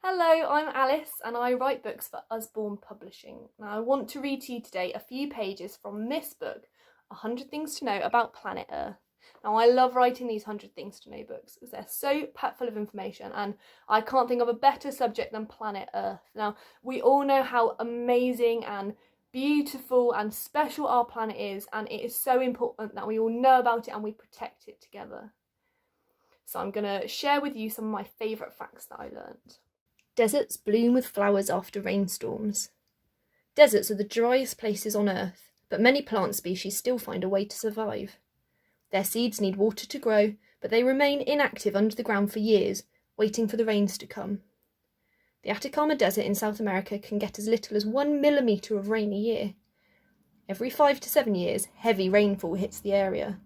Hello, I'm Alice and I write books for Usborne Publishing. Now I want to read to you today a few pages from this book, 100 Things to Know About Planet Earth. Now I love writing these 100 Things to Know books because they're so packed full of information and I can't think of a better subject than planet Earth. Now we all know how amazing and beautiful and special our planet is, and it is so important that we all know about it and we protect it together. So I'm going to share with you some of my favourite facts that I learned. Deserts bloom with flowers after rainstorms. Deserts are the driest places on Earth, but many plant species still find a way to survive. Their seeds need water to grow, but they remain inactive under the ground for years, waiting for the rains to come. The Atacama Desert in South America can get as little as 1 millimetre of rain a year. Every 5 to 7 years, heavy rainfall hits the area.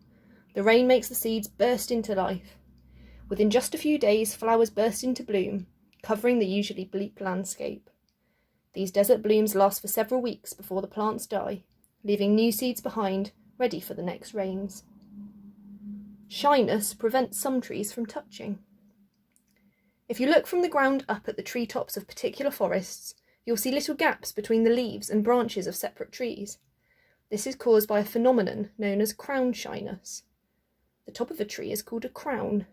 The rain makes the seeds burst into life. Within just a few days, flowers burst into bloom, covering the usually bleak landscape. These desert blooms last for several weeks before the plants die, leaving new seeds behind, ready for the next rains. Shyness prevents some trees from touching. If you look from the ground up at the treetops of particular forests, you'll see little gaps between the leaves and branches of separate trees. This is caused by a phenomenon known as crown shyness. The top of a tree is called a crown.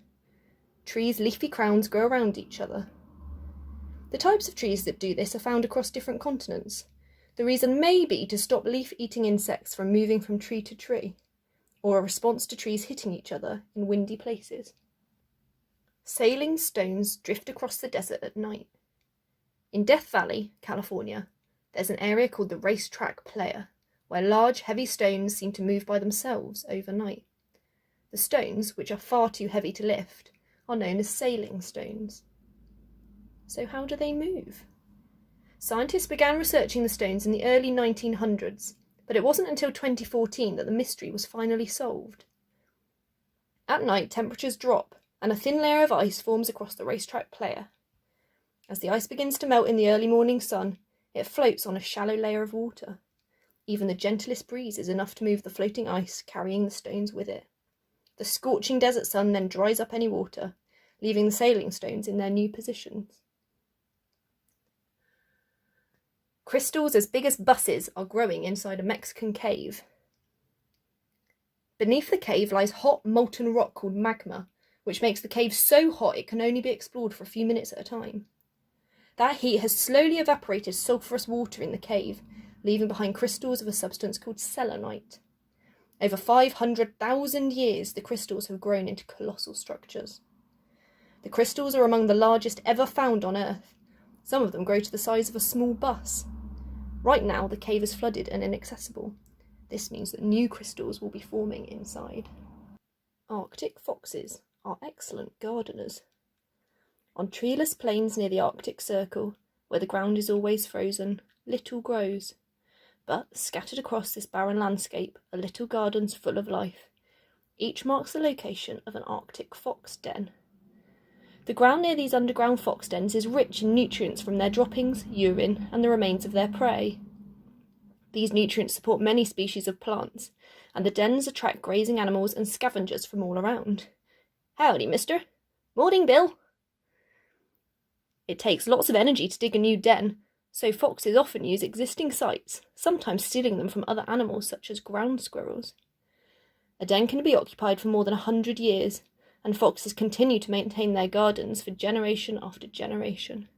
Trees' leafy crowns grow around each other. The types of trees that do this are found across different continents. The reason may be to stop leaf-eating insects from moving from tree to tree, or a response to trees hitting each other in windy places. Sailing stones drift across the desert at night. In Death Valley, California, there's an area called the Racetrack Playa, where large, heavy stones seem to move by themselves overnight. The stones, which are far too heavy to lift, are known as sailing stones. So how do they move? Scientists began researching the stones in the early 1900s, but it wasn't until 2014 that the mystery was finally solved. At night, temperatures drop, and a thin layer of ice forms across the Racetrack Playa. As the ice begins to melt in the early morning sun, it floats on a shallow layer of water. Even the gentlest breeze is enough to move the floating ice, carrying the stones with it. The scorching desert sun then dries up any water, leaving the sailing stones in their new positions. Crystals as big as buses are growing inside a Mexican cave. Beneath the cave lies hot, molten rock called magma, which makes the cave so hot it can only be explored for a few minutes at a time. That heat has slowly evaporated sulphurous water in the cave, leaving behind crystals of a substance called selenite. Over 500,000 years, the crystals have grown into colossal structures. The crystals are among the largest ever found on Earth. Some of them grow to the size of a small bus. Right now, the cave is flooded and inaccessible. This means that new crystals will be forming inside. Arctic foxes are excellent gardeners. On treeless plains near the Arctic Circle, where the ground is always frozen, little grows. But scattered across this barren landscape are little gardens full of life. Each marks the location of an Arctic fox den. The ground near these underground fox dens is rich in nutrients from their droppings, urine, and the remains of their prey. These nutrients support many species of plants, and the dens attract grazing animals and scavengers from all around. Howdy, mister. Morning, Bill. It takes lots of energy to dig a new den, so foxes often use existing sites, sometimes stealing them from other animals such as ground squirrels. A den can be occupied for more than 100 years, and foxes continue to maintain their gardens for generation after generation.